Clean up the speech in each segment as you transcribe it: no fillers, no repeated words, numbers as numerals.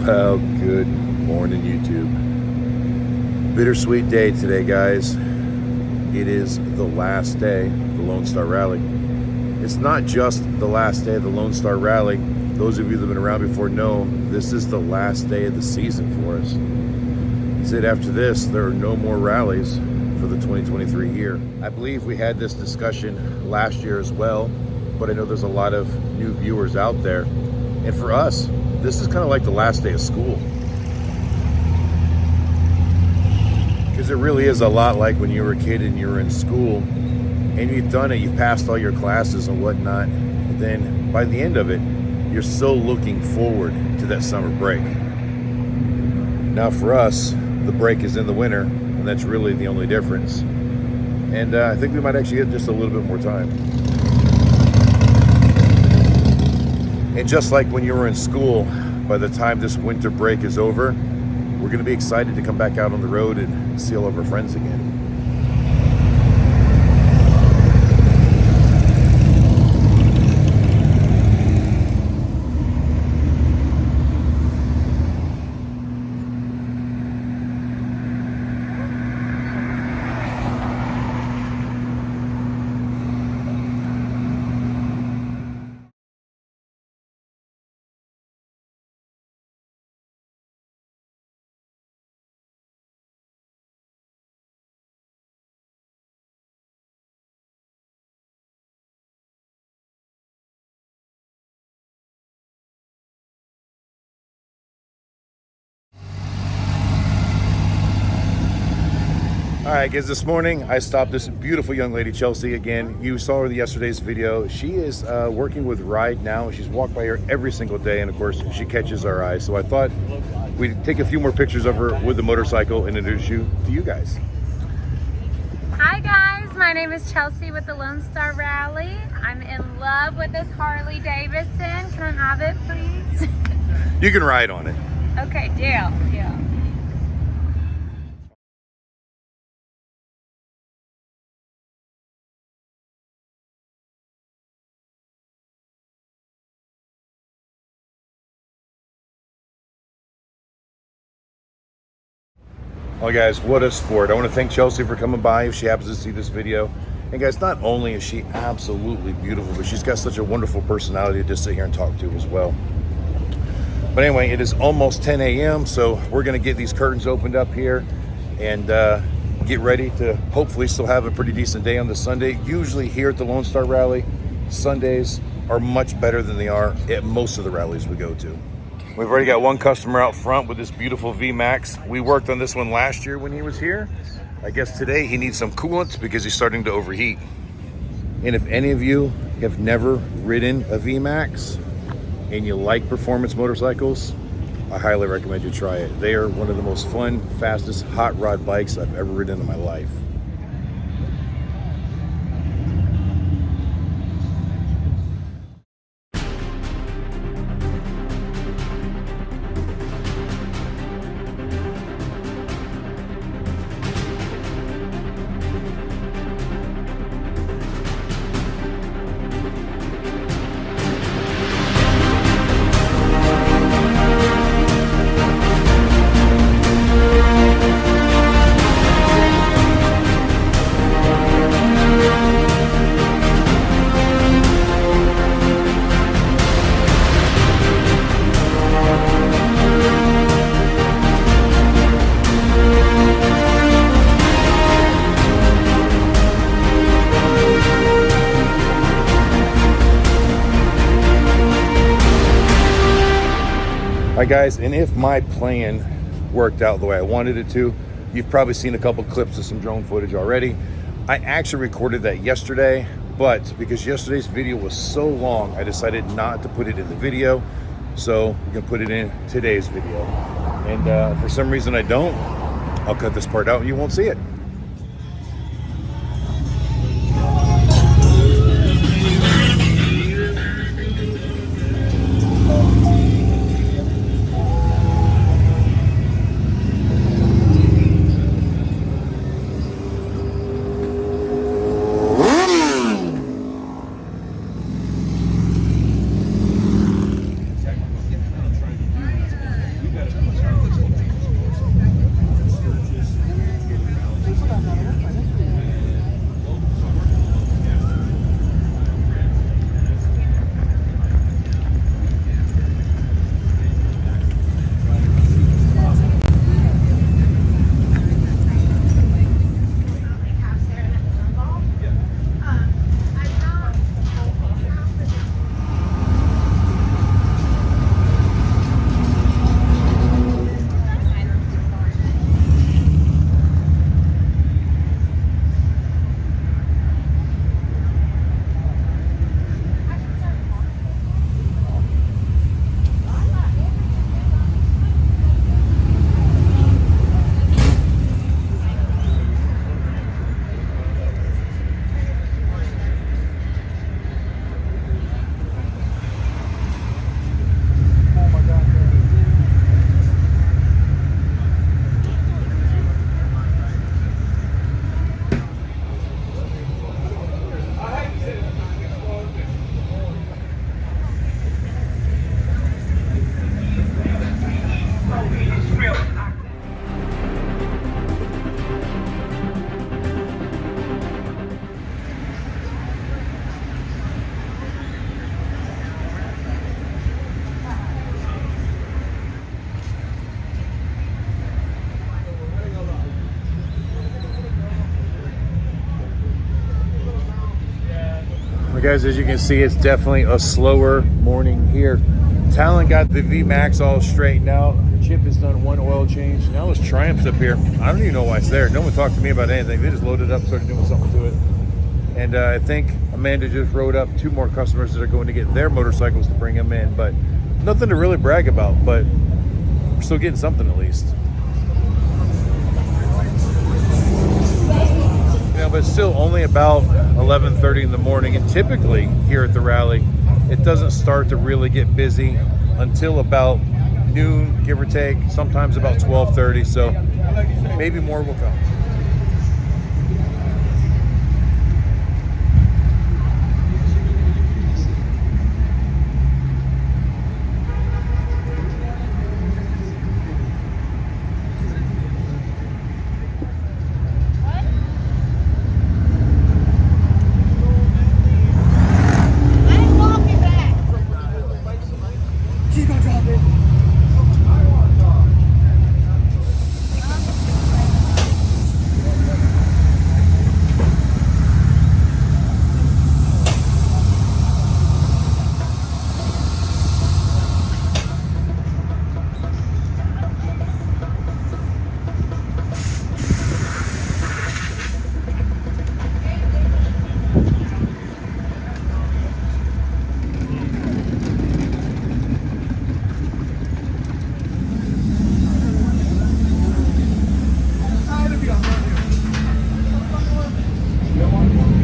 Well, good morning, YouTube. Bittersweet day today, guys. It is the last day of the Lone Star Rally. It's not just the last day of the Lone Star Rally. Those of you that have been around before know this is the last day of the season for us. He said after this, there are no more rallies for the 2023 year. I believe we had this discussion last year as well, but I know there's a lot of new viewers out there. And for us, this is kind of like the last day of school. Because it really is a lot like when you were a kid and you were in school and you've done it, you've passed all your classes and whatnot. But then by the end of it, you're still looking forward to that summer break. Now for us, the break is in the winter, and that's really the only difference. And I think we might actually get just a little bit more time. And just like when you were in school, by the time this winter break is over, we're going to be excited to come back out on the road and see all of our friends again. All right, guys, this morning I stopped this beautiful young lady, Chelsea, again. You saw her in yesterday's video. She is working with Ride now. She's walked by her every single day, and of course, she catches our eye. So I thought we'd take a few more pictures of her with the motorcycle and introduce you to you guys. Hi guys, my name is Chelsea with the Lone Star Rally. I'm in love with this Harley Davidson. Can I have it, please? You can ride on it. Okay, deal. Oh guys, what a sport. I want to thank Chelsea for coming by if she happens to see this video. And guys, not only is she absolutely beautiful, but she's got such a wonderful personality to just sit here and talk to as well. But anyway, it is almost 10 a.m. so we're going to get these curtains opened up here and get ready to hopefully still have a pretty decent day on the Sunday. Usually here at the Lone Star Rally, Sundays are much better than they are at most of the rallies we go to. We've already got one customer out front with this beautiful VMAX. We worked on this one last year when he was here. I guess today he needs some coolant because he's starting to overheat. And if any of you have never ridden a VMAX and you like performance motorcycles, I highly recommend you try it. They are one of the most fun, fastest hot rod bikes I've ever ridden in my life. All right, guys, and if my plan worked out the way I wanted it to, you've probably seen a couple clips of some drone footage already. I actually recorded that yesterday, but because yesterday's video was so long, I decided not to put it in the video. So we're gonna put it in today's video. And for some reason I don't, I'll cut this part out and you won't see it. Guys, as you can see, it's definitely a slower morning here. Talon got the V-Max all straightened out. Chip has done one oil change. Now his Triumph's up here. I don't even know why it's there. No one talked to me about anything. They just loaded it up, started doing something to it. And I think Amanda just rode up 2 more customers that are going to get their motorcycles to bring them in. But nothing to really brag about, but we're still getting something at least. But it's still only about 11:30 in the morning, and typically here at the rally it doesn't start to really get busy until about noon, give or take, sometimes about 12:30, so maybe more will come.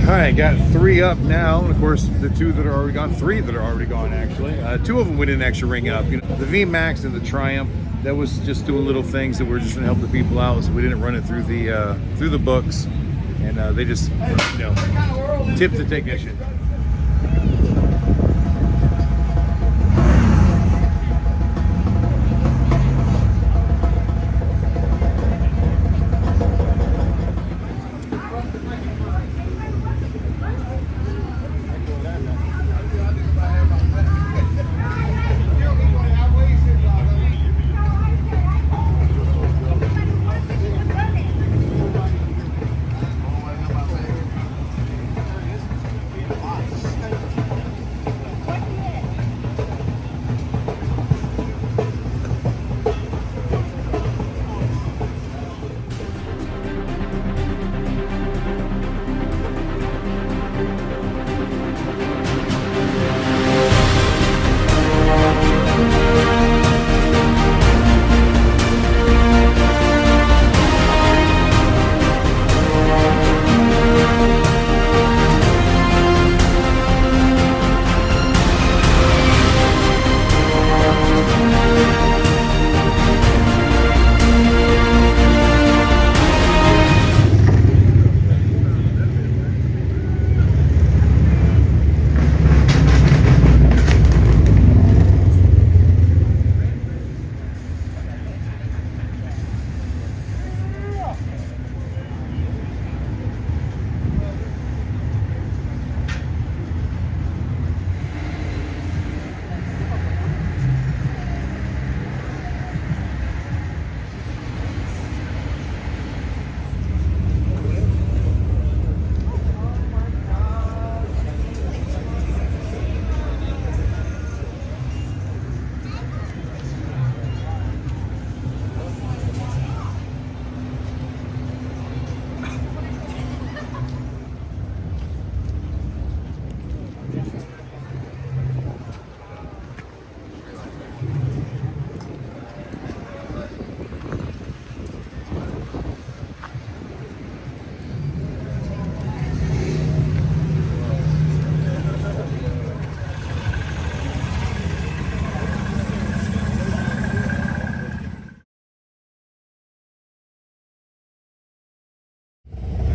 Alright, got 3 up now, and of course the 2 that are already gone, 3 that are already gone actually. 2 of them we didn't actually ring up. You know, the V-Max and the Triumph, that was just doing little things that were just gonna help the people out, so we didn't run it through the books, and they just, you know, tipped the technician.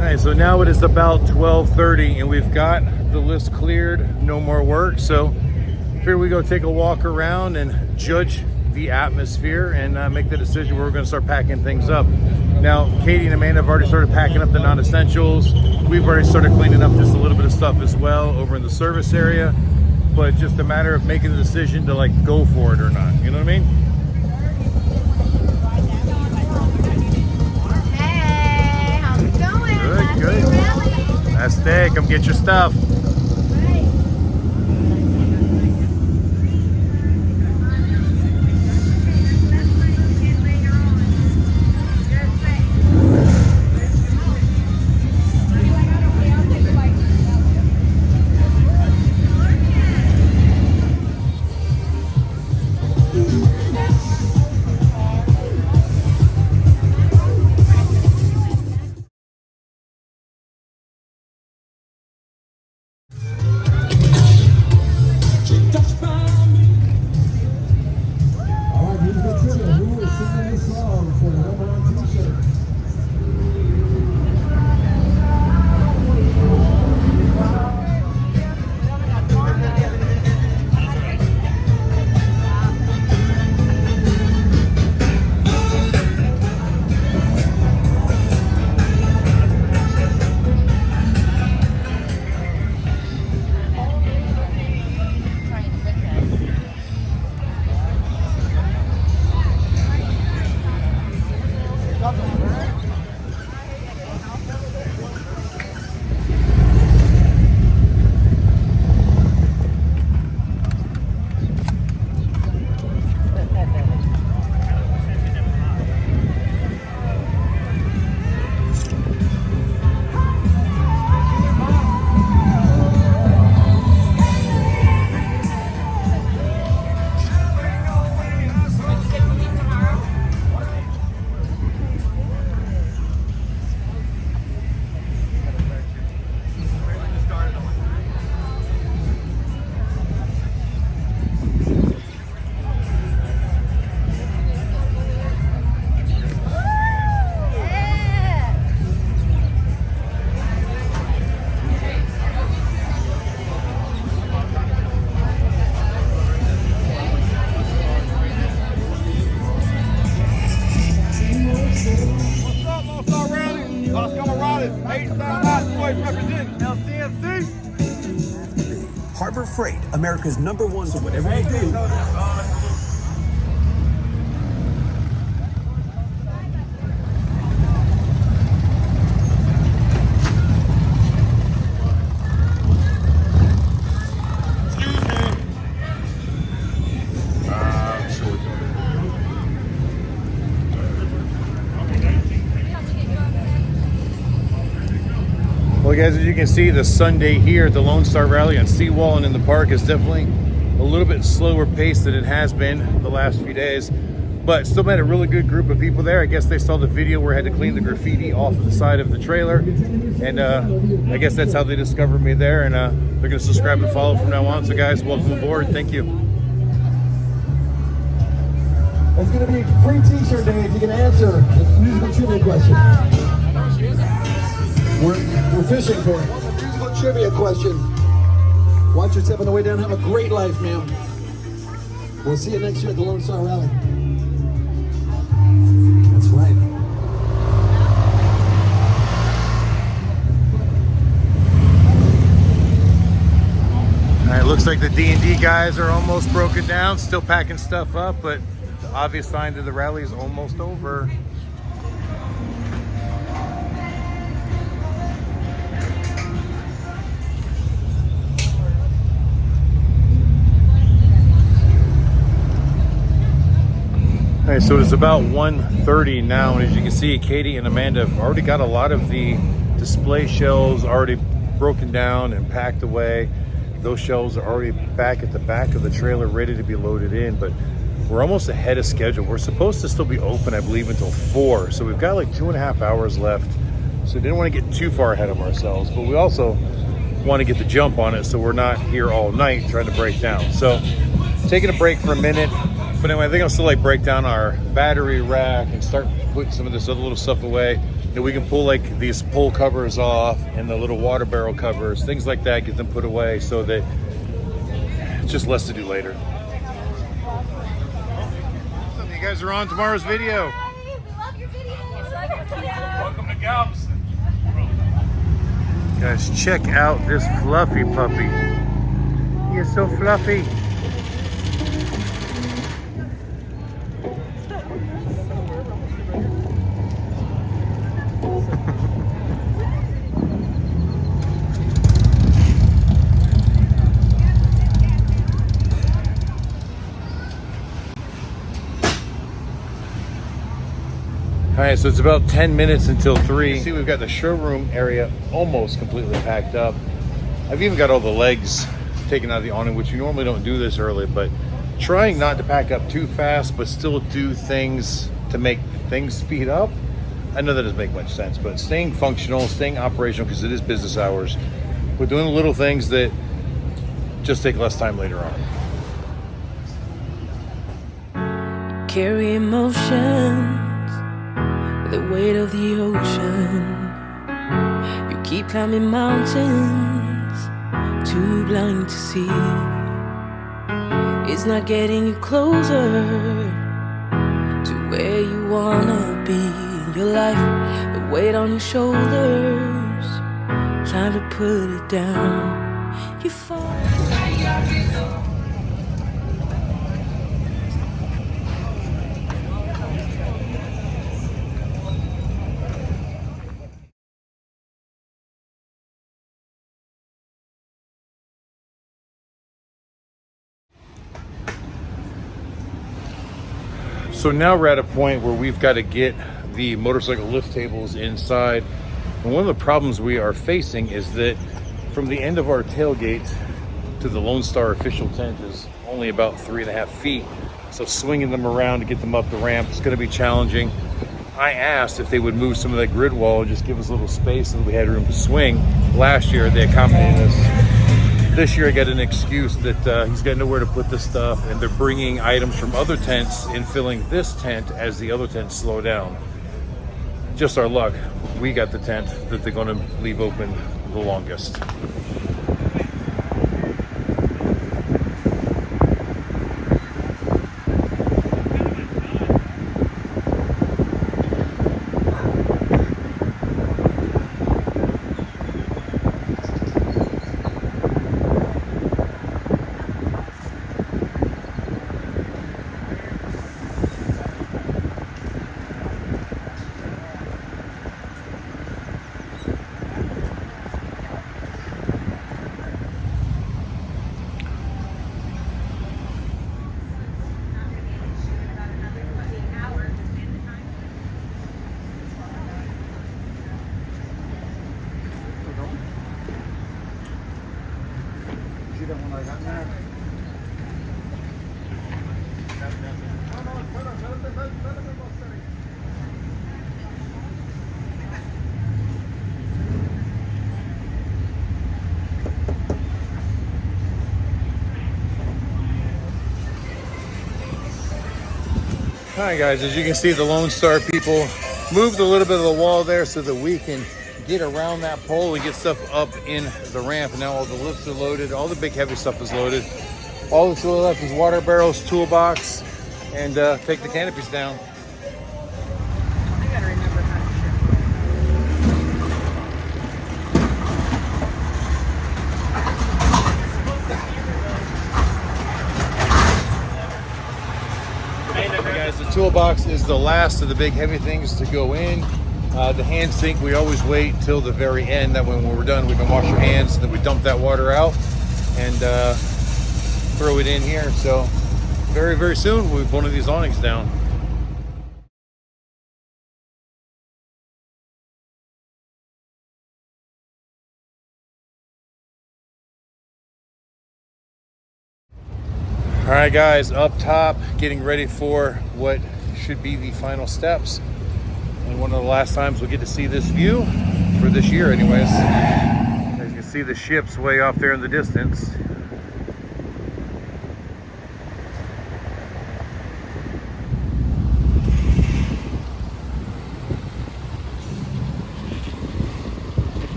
Alright, so now it is about 12:30 and we've got the list cleared, no more work. So here we go take a walk around and judge the atmosphere and make the decision where we're going to start packing things up. Now, Katie and Amanda have already started packing up the non-essentials. We've already started cleaning up just a little bit of stuff as well over in the service area, but just a matter of making the decision to like go for it or not. You know what I mean? Hey, how's it going? Good. That's day. Come get your stuff. Right. Harbor Freight, America's #1, so whatever you do. Well, guys, as you can see, the Sunday here at the Lone Star Rally on Seawall and in the park is definitely a little bit slower pace than it has been the last few days, but still met a really good group of people there. I guess they saw the video where I had to clean the graffiti off of the side of the trailer, and I guess that's how they discovered me there, and they're going to subscribe and follow from now on. So, guys, welcome aboard. Thank you. It's going to be free t-shirt day if you can answer the musical trivia question. We're fishing for it. A musical trivia question. Watch your step on the way down. Have a great life, ma'am. We'll see you next year at the Lone Star Rally. That's right. All right, looks like the D&D guys are almost broken down, still packing stuff up, but the obvious sign that the rally is almost over. All right, so it's about 1:30 now, and as you can see, Katie and Amanda have already got a lot of the display shelves already broken down and packed away. Those shelves are already back at the back of the trailer, ready to be loaded in, but we're almost ahead of schedule. We're supposed to still be open, I believe, until 4, so we've got like 2.5 hours left. So we didn't want to get too far ahead of ourselves, but we also want to get the jump on it so we're not here all night trying to break down. So taking a break for a minute. But anyway, I think I'll still like break down our battery rack and start putting some of this other little stuff away. And we can pull like these pull covers off and the little water barrel covers, things like that, get them put away so that it's just less to do later. You guys are on tomorrow's video. We love your videos. Welcome to Galveston. Guys, check out this fluffy puppy. He is so fluffy. All right, so it's about 10 minutes until 3. You see, we've got the showroom area almost completely packed up. I've even got all the legs taken out of the awning, which you normally don't do this early, but trying not to pack up too fast, but still do things to make things speed up. I know that doesn't make much sense, but staying functional, staying operational, because it is business hours. We're doing the little things that just take less time later on. Carry emotions, the weight of the ocean. You keep climbing mountains, too blind to see. It's not getting you closer to where you wanna be. Your life, the weight on your shoulders, time to put it down. You fall. So now we're at a point where we've got to get the motorcycle lift tables inside. And one of the problems we are facing is that from the end of our tailgate to the Lone Star official tent is only about 3.5 feet. So swinging them around to get them up the ramp is going to be challenging. I asked if they would move some of that grid wall and just give us a little space so that we had room to swing. Last year they accommodated us. This year I got an excuse that he's got nowhere to put this stuff, and they're bringing items from other tents and filling this tent as the other tents slow down. Just our luck, we got the tent that they're going to leave open the longest. All right, guys, as you can see, the Lone Star people moved a little bit of the wall there so that we can get around that pole and get stuff up in the ramp. Now all the lifts are loaded, all the big heavy stuff is loaded. All that's really left is water barrels, toolbox, and take the canopies down. I gotta remember how Hey guys, the toolbox is the last of the big heavy things to go in. The hand sink, we always wait till the very end. That when we're done, we can wash our hands, and then we dump that water out and throw it in here. So very, very soon we'll put one of these awnings down. All right, guys, up top, getting ready for what should be the final steps. And one of the last times we'll get to see this view for this year anyways. As you can see the ships way off there in the distance.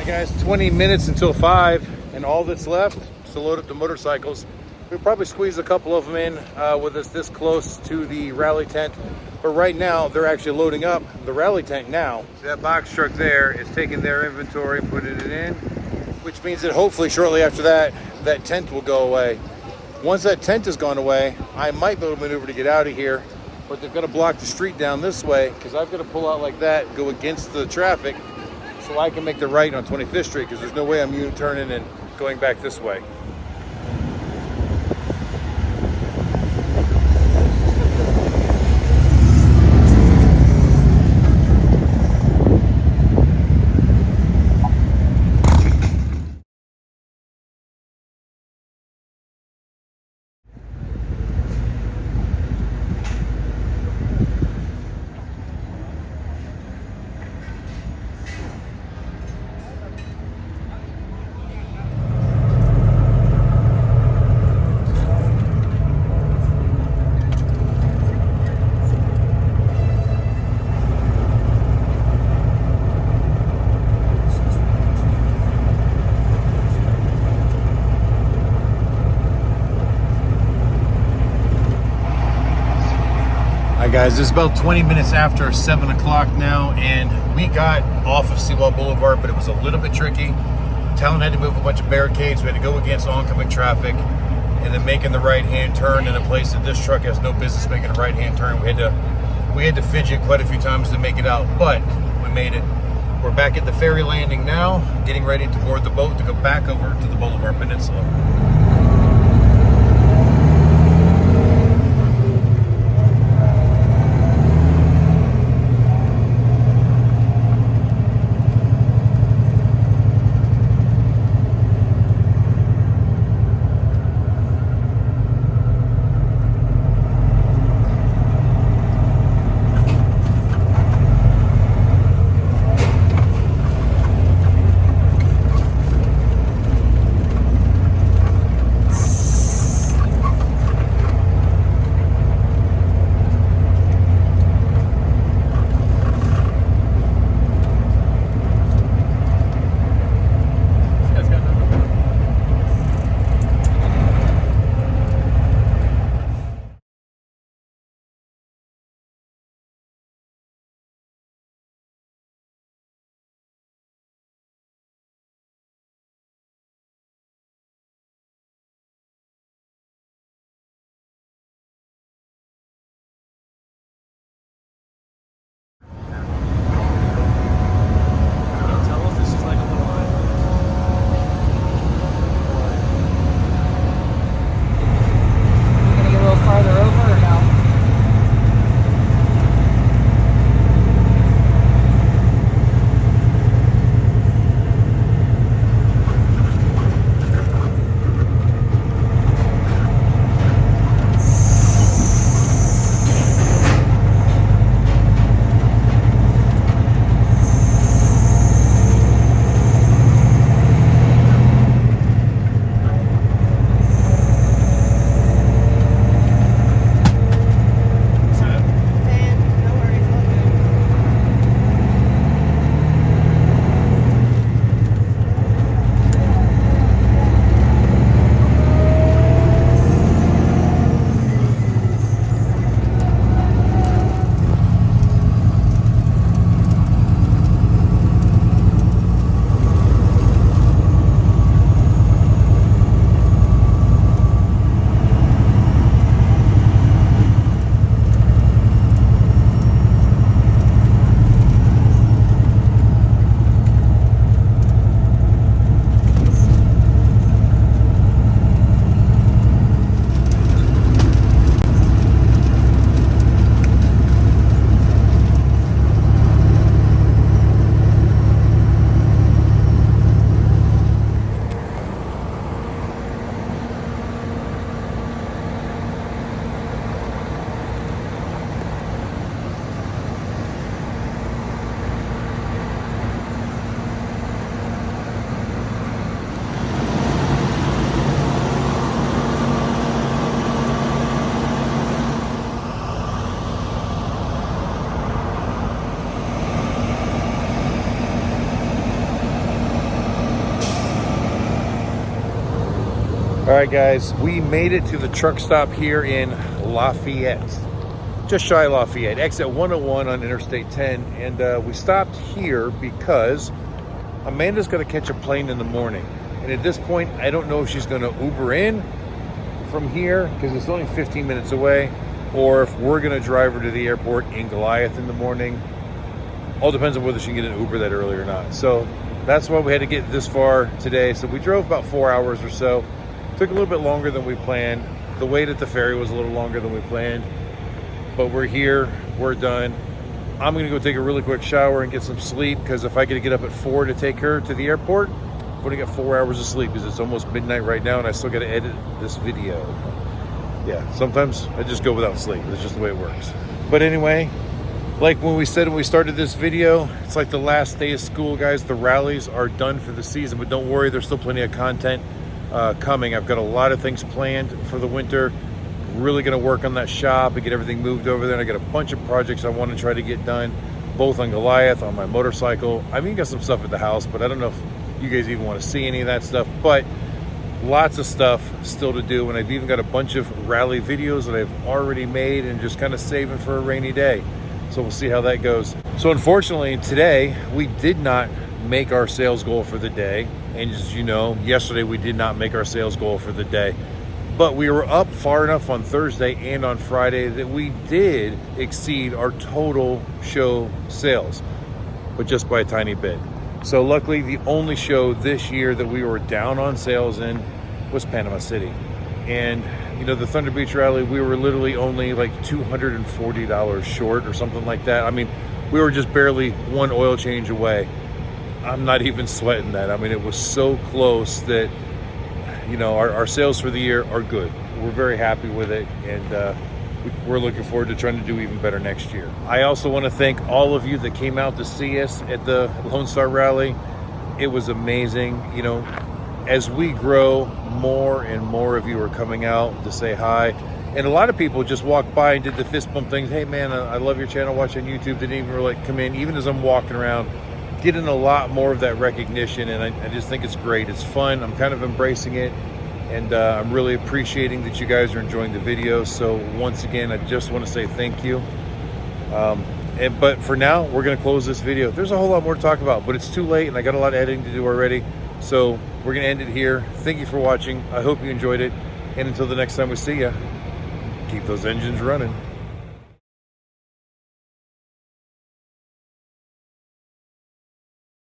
Guys, 20 minutes until 5, and all that's left is to load up the motorcycles. We'll probably squeeze a couple of them in with us this close to the rally tent, but right now they're actually loading up the rally tent now. That box truck there is taking their inventory, putting it in, which means that hopefully shortly after that, that tent will go away. Once that tent has gone away, I might be able to maneuver to get out of here, but they're going to block the street down this way because I've got to pull out like that, go against the traffic, so I can make the right on 25th Street because there's no way I'm U-turning and going back this way. Guys, it's about 20 minutes after 7 o'clock now, and we got off of Seawall Boulevard, but it was a little bit tricky. Talon had to move a bunch of barricades. We had to go against oncoming traffic, and then making the right-hand turn in a place that this truck has no business making a right-hand turn. We had to fidget quite a few times to make it out, but we made it. We're back at the ferry landing now, getting ready to board the boat to go back over to the Boulevard Peninsula. All right, guys, we made it to the truck stop here in Lafayette, just shy of Lafayette, exit 101 on Interstate 10. And we stopped here because Amanda's going to catch a plane in the morning. And at this point, I don't know if she's going to Uber in from here because it's only 15 minutes away, or if we're going to drive her to the airport in Goliath in the morning. All depends on whether she can get an Uber that early or not. So that's why we had to get this far today. So we drove about 4 hours or so. Took a little bit longer than we planned. The wait at the ferry was a little longer than we planned. But we're here, we're done. I'm gonna go take a really quick shower and get some sleep, because if I get to get up at 4 to take her to the airport, I'm gonna get 4 hours of sleep because it's almost midnight right now and I still gotta edit this video. Yeah, sometimes I just go without sleep. It's just the way it works. But anyway, like when we said when we started this video, it's like the last day of school, guys. The rallies are done for the season, but don't worry, there's still plenty of content coming. I've got a lot of things planned for the winter. Really gonna work on that shop and get everything moved over there. And I got a bunch of projects I want to try to get done, both on Goliath, on my motorcycle. I mean, got some stuff at the house, but I don't know if you guys even want to see any of that stuff. But lots of stuff still to do, and I've even got a bunch of rally videos that I've already made and just kind of saving for a rainy day. So we'll see how that goes. So unfortunately today we did not make our sales goal for the day. And as you know, yesterday we did not make our sales goal for the day. But we were up far enough on Thursday and on Friday that we did exceed our total show sales, but just by a tiny bit. So luckily, the only show this year that we were down on sales in was Panama City. And you know, the Thunder Beach Rally, we were literally only like $240 short or something like that. I mean, we were just barely one oil change away. I'm not even sweating that. I mean, it was so close that, you know, our sales for the year are good. We're very happy with it, and we're looking forward to trying to do even better next year. I also want to thank all of you that came out to see us at the Lone Star Rally. It was amazing. You know, as we grow, more and more of you are coming out to say hi. And a lot of people just walked by and did the fist bump things. Hey man, I love your channel, watch on YouTube. Didn't even really come in, even as I'm walking around, getting a lot more of that recognition. And I just think it's great. It's fun. I'm kind of embracing it. And I'm really appreciating that you guys are enjoying the videos. So once again, I just want to say thank you. But for now, we're going to close this video. There's a whole lot more to talk about, but it's too late and I got a lot of editing to do already. So we're going to end it here. Thank you for watching. I hope you enjoyed it. And until the next time we see you, keep those engines running.